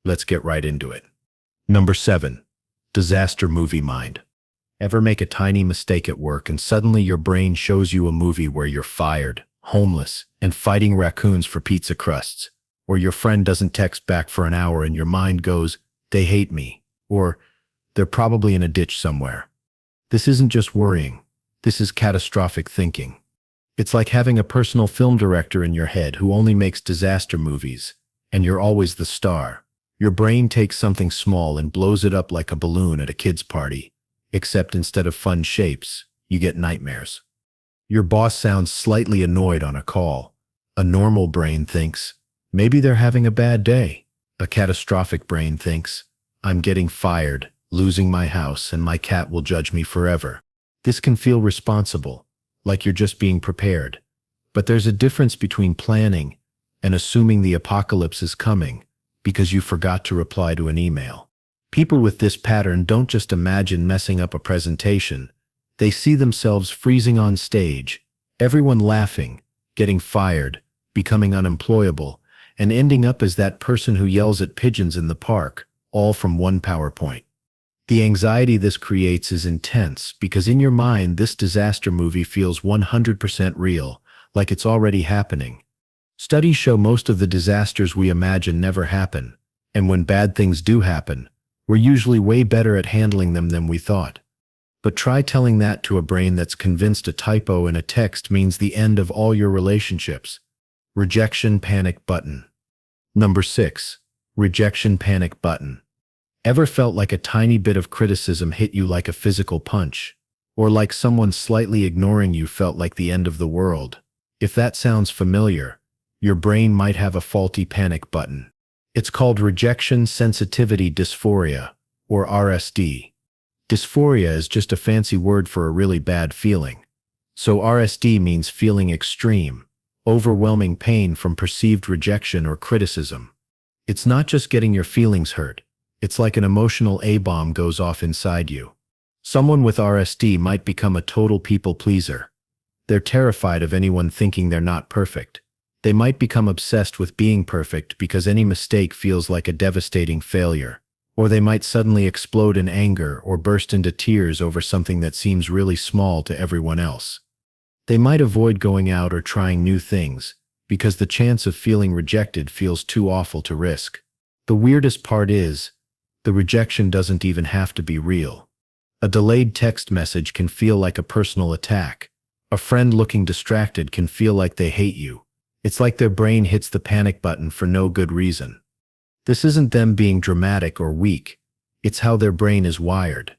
Let's get right into it. Number 7. Disaster movie mind. Ever make a tiny mistake at work and suddenly your brain shows you a movie where you're fired, homeless, and fighting raccoons for pizza crusts? Or your friend doesn't text back for an hour and your mind goes, "They hate me," or "They're probably in a ditch somewhere." This isn't just worrying. This is catastrophic thinking. It's like having a personal film director in your head who only makes disaster movies, and you're always the star. Your brain takes something small and blows it up like a balloon at a kid's party, except instead of fun shapes, you get nightmares. Your boss sounds slightly annoyed on a call. A normal brain thinks, maybe they're having a bad day. A catastrophic brain thinks, I'm getting fired, losing my house, and my cat will judge me forever. This can feel responsible, like you're just being prepared. But there's a difference between planning and assuming the apocalypse is coming because you forgot to reply to an email. People with this pattern don't just imagine messing up a presentation. They see themselves freezing on stage, everyone laughing, getting fired, becoming unemployable, and ending up as that person who yells at pigeons in the park, all from one PowerPoint. The anxiety this creates is intense because in your mind this disaster movie feels 100% real, like it's already happening. Studies show most of the disasters we imagine never happen, and when bad things do happen, we're usually way better at handling them than we thought. But try telling that to a brain that's convinced a typo in a text means the end of all your relationships. Rejection panic button. Number 6. Rejection panic button. Ever felt like a tiny bit of criticism hit you like a physical punch? Or like someone slightly ignoring you felt like the end of the world? If that sounds familiar, your brain might have a faulty panic button. It's called rejection sensitivity dysphoria, or RSD. Dysphoria is just a fancy word for a really bad feeling. So RSD means feeling extreme, overwhelming pain from perceived rejection or criticism. It's not just getting your feelings hurt. It's like an emotional A-bomb goes off inside you. Someone with RSD might become a total people pleaser. They're terrified of anyone thinking they're not perfect. They might become obsessed with being perfect because any mistake feels like a devastating failure. Or they might suddenly explode in anger or burst into tears over something that seems really small to everyone else. They might avoid going out or trying new things because the chance of feeling rejected feels too awful to risk. The weirdest part is, the rejection doesn't even have to be real. A delayed text message can feel like a personal attack. A friend looking distracted can feel like they hate you. It's like their brain hits the panic button for no good reason. This isn't them being dramatic or weak. It's how their brain is wired.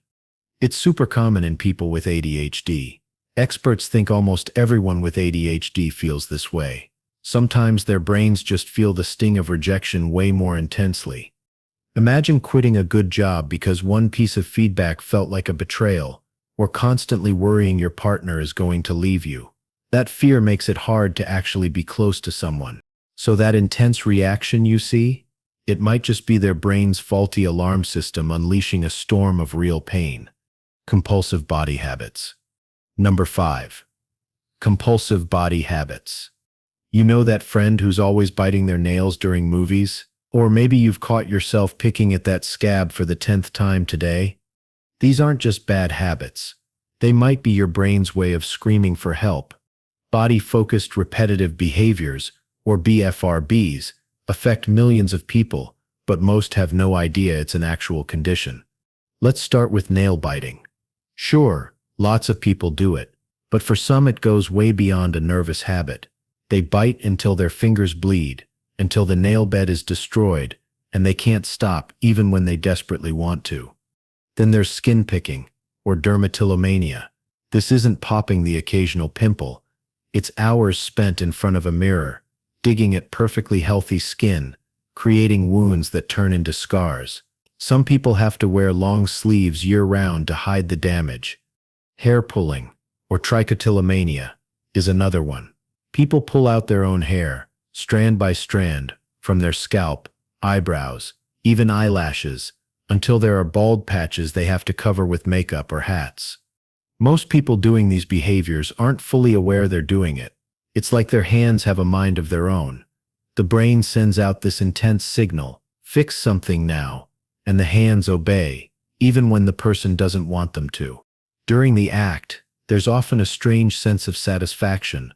It's super common in people with ADHD. Experts think almost everyone with ADHD feels this way. Sometimes their brains just feel the sting of rejection way more intensely. Imagine quitting a good job because one piece of feedback felt like a betrayal, or constantly worrying your partner is going to leave you. That fear makes it hard to actually be close to someone. So that intense reaction you see? It might just be their brain's faulty alarm system unleashing a storm of real pain. Compulsive body habits. Number 5. Compulsive body habits. You know that friend who's always biting their nails during movies? Or maybe you've caught yourself picking at that scab for the 10th time today? These aren't just bad habits. They might be your brain's way of screaming for help. Body-focused repetitive behaviors, or BFRBs, affect millions of people, but most have no idea it's an actual condition. Let's start with nail biting. Sure, lots of people do it, but for some it goes way beyond a nervous habit. They bite until their fingers bleed, until the nail bed is destroyed, and they can't stop even when they desperately want to. Then there's skin picking, or dermatillomania. This isn't popping the occasional pimple. It's hours spent in front of a mirror, digging at perfectly healthy skin, creating wounds that turn into scars. Some people have to wear long sleeves year-round to hide the damage. Hair pulling, or trichotillomania, is another one. People pull out their own hair, strand by strand, from their scalp, eyebrows, even eyelashes, until there are bald patches they have to cover with makeup or hats. Most people doing these behaviors aren't fully aware they're doing it. It's like their hands have a mind of their own. The brain sends out this intense signal, Fix something now, and the hands obey, even when the person doesn't want them to. During the act, there's often a strange sense of satisfaction,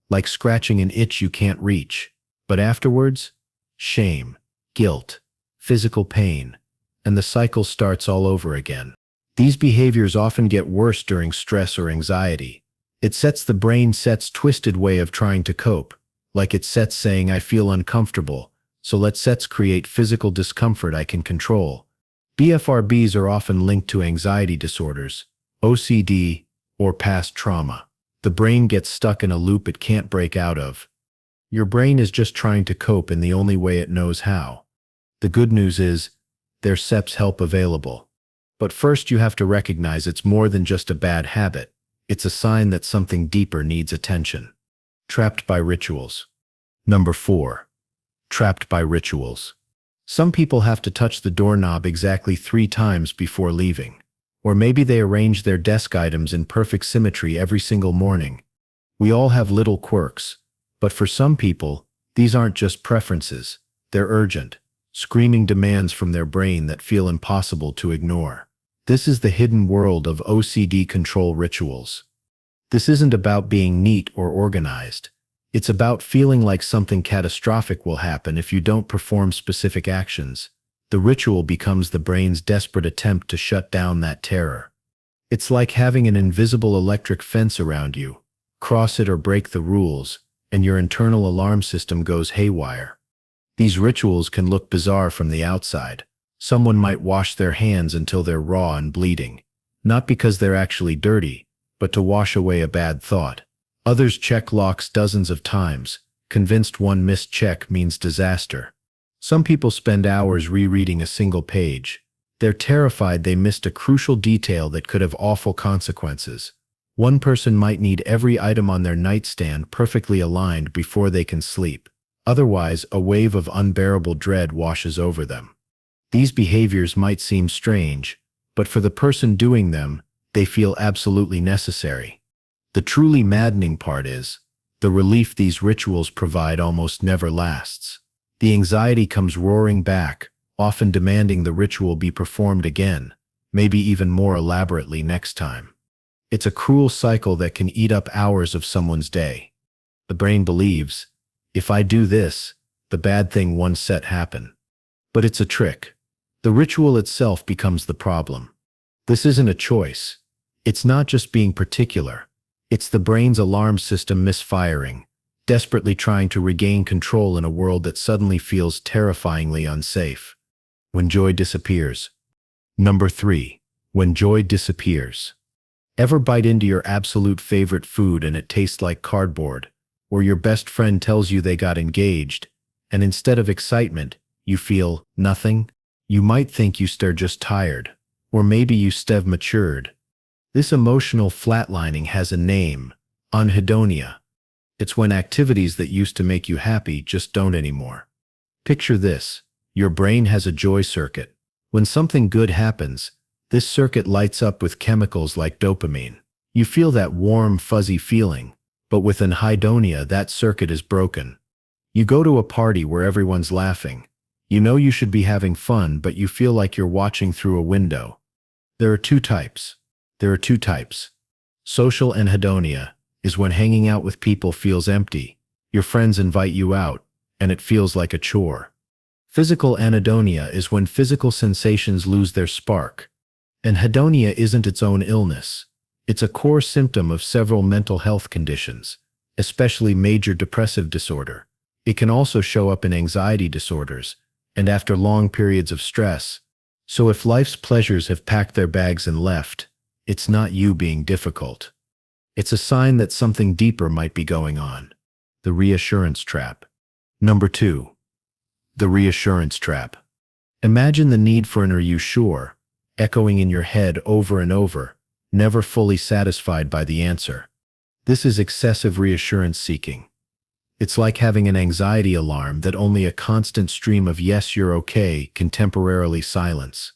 like scratching an itch you can't reach. But afterwards, shame, guilt, physical pain, and the cycle starts all over again. These behaviors often get worse during stress or anxiety. It sets the brain's twisted way of trying to cope, like it's saying, I feel uncomfortable, so let's create physical discomfort I can control. BFRBs are often linked to anxiety disorders, OCD, or past trauma. The brain gets stuck in a loop it can't break out of. Your brain is just trying to cope in the only way it knows how. The good news is, there's help available. But first you have to recognize it's more than just a bad habit. It's a sign that something deeper needs attention. Trapped by rituals. Number 4. Trapped by rituals. Some people have to touch the doorknob exactly 3 times before leaving. Or maybe they arrange their desk items in perfect symmetry every single morning. We all have little quirks, but for some people, these aren't just preferences. They're urgent, screaming demands from their brain that feel impossible to ignore. This is the hidden world of OCD control rituals. This isn't about being neat or organized. It's about feeling like something catastrophic will happen if you don't perform specific actions. The ritual becomes the brain's desperate attempt to shut down that terror. It's like having an invisible electric fence around you. Cross it or break the rules, and your internal alarm system goes haywire. These rituals can look bizarre from the outside. Someone might wash their hands until they're raw and bleeding, not because they're actually dirty, but to wash away a bad thought. Others check locks dozens of times, convinced one missed check means disaster. Some people spend hours rereading a single page. They're terrified they missed a crucial detail that could have awful consequences. One person might need every item on their nightstand perfectly aligned before they can sleep. Otherwise, a wave of unbearable dread washes over them. These behaviors might seem strange, but for the person doing them, they feel absolutely necessary. The truly maddening part is, the relief these rituals provide almost never lasts. The anxiety comes roaring back, often demanding the ritual be performed again, maybe even more elaborately next time. It's a cruel cycle that can eat up hours of someone's day. The brain believes, if I do this, the bad thing won't happen. But it's a trick. The ritual itself becomes the problem. This isn't a choice. It's not just being particular. It's the brain's alarm system misfiring, desperately trying to regain control in a world that suddenly feels terrifyingly unsafe. When joy disappears. Number 3. When joy disappears. Ever bite into your absolute favorite food and it tastes like cardboard? Or your best friend tells you they got engaged, and instead of excitement, you feel nothing? You might think you're just tired, or maybe you've matured. This emotional flatlining has a name, anhedonia. It's when activities that used to make you happy just don't anymore. Picture this. Your brain has a joy circuit. When something good happens, this circuit lights up with chemicals like dopamine. You feel that warm, fuzzy feeling, but with anhedonia, that circuit is broken. You go to a party where everyone's laughing. You know you should be having fun, but you feel like you're watching through a window. There are two types. Social anhedonia is when hanging out with people feels empty. Your friends invite you out, and it feels like a chore. Physical anhedonia is when physical sensations lose their spark. Anhedonia isn't its own illness. It's a core symptom of several mental health conditions, especially major depressive disorder. It can also show up in anxiety disorders, and after long periods of stress. So if life's pleasures have packed their bags and left, it's not you being difficult. It's a sign that something deeper might be going on. The Reassurance Trap. Number 2. The Reassurance Trap. Imagine the need for an "are you sure?" echoing in your head over and over, never fully satisfied by the answer. This is excessive reassurance seeking. It's like having an anxiety alarm that only a constant stream of "yes, you're okay" can temporarily silence.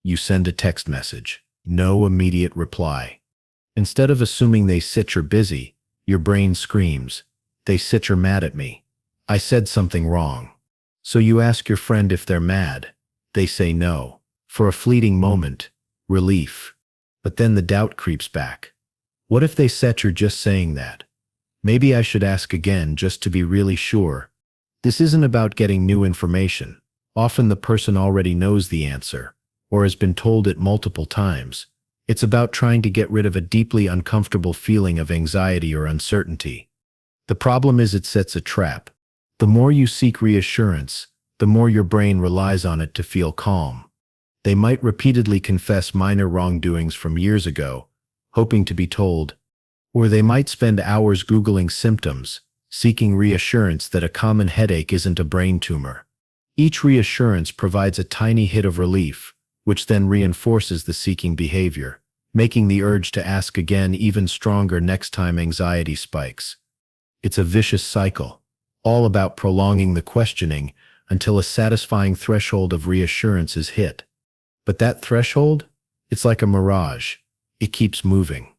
You send a text message. No immediate reply. Instead of assuming they "you're busy," your brain screams, "they "you're mad at me. I said something wrong." So you ask your friend if they're mad. They say no. For a fleeting moment, relief. But then the doubt creeps back. What if they said you're just saying that? Maybe I should ask again just to be really sure. This isn't about getting new information. Often the person already knows the answer, or has been told it multiple times. It's about trying to get rid of a deeply uncomfortable feeling of anxiety or uncertainty. The problem is it sets a trap. The more you seek reassurance, the more your brain relies on it to feel calm. They might repeatedly confess minor wrongdoings from years ago, hoping to be told, or they might spend hours Googling symptoms, seeking reassurance that a common headache isn't a brain tumor. Each reassurance provides a tiny hit of relief, which then reinforces the seeking behavior, making the urge to ask again even stronger next time anxiety spikes. It's a vicious cycle, all about prolonging the questioning until a satisfying threshold of reassurance is hit. But that threshold? It's like a mirage. It keeps moving.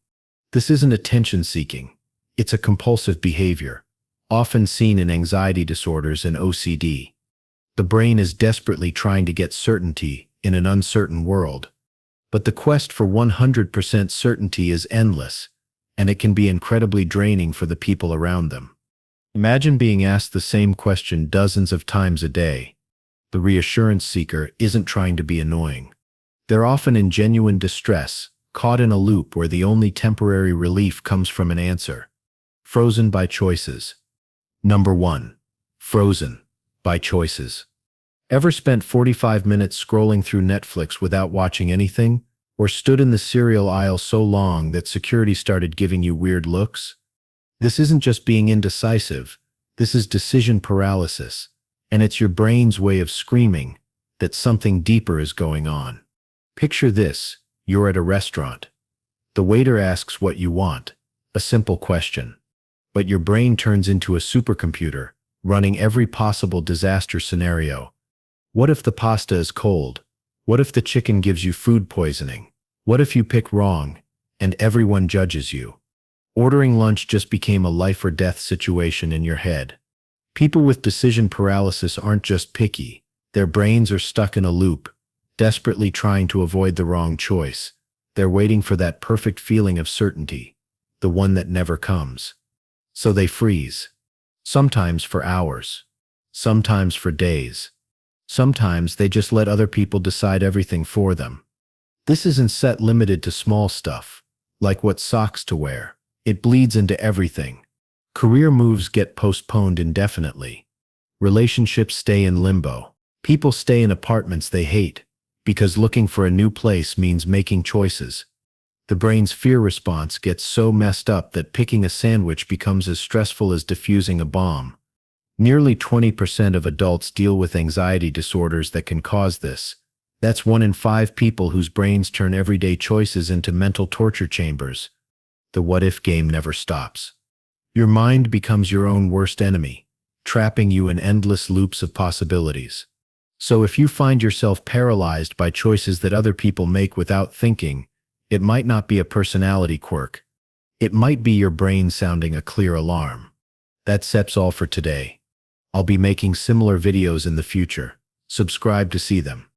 This isn't attention-seeking. It's a compulsive behavior, often seen in anxiety disorders and OCD. The brain is desperately trying to get certainty in an uncertain world. But the quest for 100% certainty is endless, and it can be incredibly draining for the people around them. Imagine being asked the same question dozens of times a day. The reassurance seeker isn't trying to be annoying. They're often in genuine distress, caught in a loop where the only temporary relief comes from an answer. Frozen by choices. Number 1. Frozen by choices. Ever spent 45 minutes scrolling through Netflix without watching anything? Or stood in the cereal aisle so long that security started giving you weird looks? This isn't just being indecisive. This is decision paralysis. And it's your brain's way of screaming that something deeper is going on. Picture this. You're at a restaurant. The waiter asks what you want, a simple question. But your brain turns into a supercomputer, running every possible disaster scenario. What if the pasta is cold? What if the chicken gives you food poisoning? What if you pick wrong, and everyone judges you? Ordering lunch just became a life or death situation in your head. People with decision paralysis aren't just picky. Their brains are stuck in a loop, desperately trying to avoid the wrong choice. They're waiting for that perfect feeling of certainty, the one that never comes. So they freeze. Sometimes for hours. Sometimes for days. Sometimes they just let other people decide everything for them. This isn't set limited to small stuff, like what socks to wear. It bleeds into everything. Career moves get postponed indefinitely. Relationships stay in limbo. People stay in apartments they hate, because looking for a new place means making choices. The brain's fear response gets so messed up that picking a sandwich becomes as stressful as defusing a bomb. Nearly 20% of adults deal with anxiety disorders that can cause this. That's 1 in 5 people whose brains turn everyday choices into mental torture chambers. The what-if game never stops. Your mind becomes your own worst enemy, trapping you in endless loops of possibilities. So if you find yourself paralyzed by choices that other people make without thinking, it might not be a personality quirk. It might be your brain sounding a clear alarm. That's all for today. I'll be making similar videos in the future. Subscribe to see them.